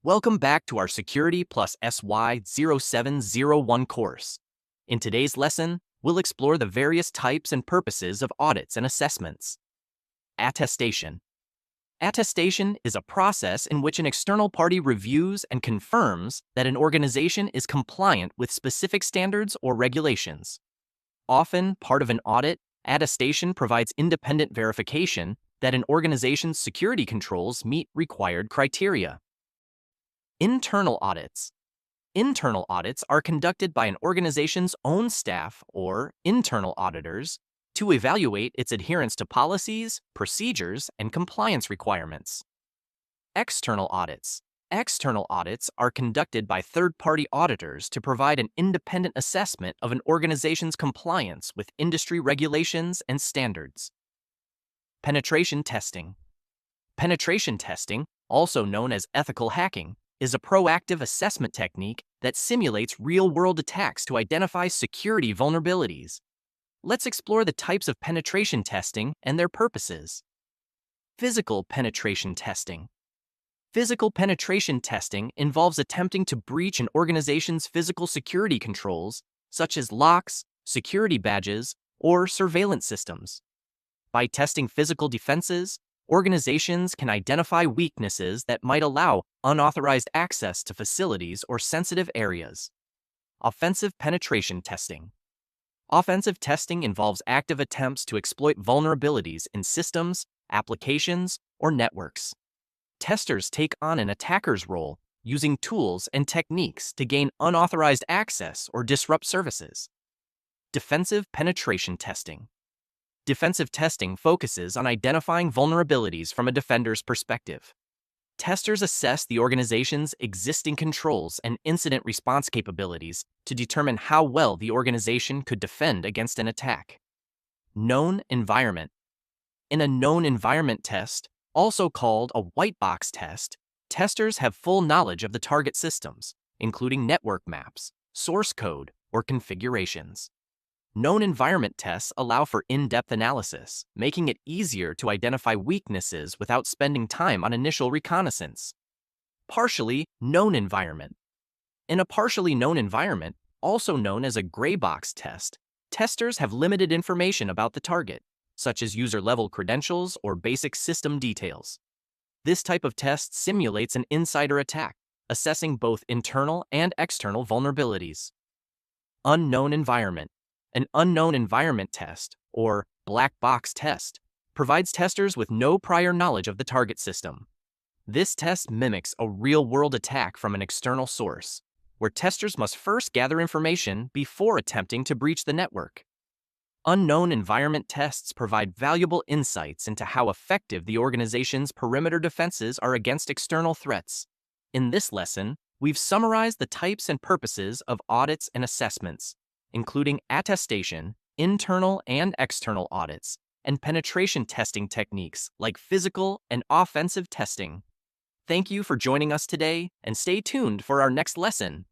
Welcome back to our Security plus SY-0701 course. In today's lesson, we'll explore the various types and purposes of audits and assessments. Attestation. Attestation is a process in which an external party reviews and confirms that an organization is compliant with specific standards or regulations. Often part of an audit, attestation provides independent verification that an organization's security controls meet required criteria. Internal audits. Internal audits are conducted by an organization's own staff or internal auditors to evaluate its adherence to policies, procedures, and compliance requirements. External audits. External audits are conducted by third-party auditors to provide an independent assessment of an organization's compliance with industry regulations and standards. Penetration testing. Penetration testing, also known as ethical hacking, is a proactive assessment technique that simulates real-world attacks to identify security vulnerabilities. Let's explore the types of penetration testing and their purposes. Physical penetration testing. Physical penetration testing involves attempting to breach an organization's physical security controls, such as locks, security badges, or surveillance systems. By testing physical defenses, organizations can identify weaknesses that might allow unauthorized access to facilities or sensitive areas. Offensive penetration testing. Offensive testing involves active attempts to exploit vulnerabilities in systems, applications, or networks. Testers take on an attacker's role, using tools and techniques to gain unauthorized access or disrupt services. Defensive penetration testing. Defensive testing focuses on identifying vulnerabilities from a defender's perspective. Testers assess the organization's existing controls and incident response capabilities to determine how well the organization could defend against an attack. Known environment. In a known environment test, also called a white box test, testers have full knowledge of the target systems, including network maps, source code, or configurations. Known environment tests allow for in-depth analysis, making it easier to identify weaknesses without spending time on initial reconnaissance. Partially known environment. In a partially known environment, also known as a gray box test, testers have limited information about the target, such as user-level credentials or basic system details. This type of test simulates an insider attack, assessing both internal and external vulnerabilities. Unknown environment. An unknown environment test, or black box test, provides testers with no prior knowledge of the target system. This test mimics a real-world attack from an external source, where testers must first gather information before attempting to breach the network. Unknown environment tests provide valuable insights into how effective the organization's perimeter defenses are against external threats. In this lesson, we've summarized the types and purposes of audits and assessments, including attestation, internal and external audits, and penetration testing techniques like physical and offensive testing. Thank you for joining us today, and stay tuned for our next lesson.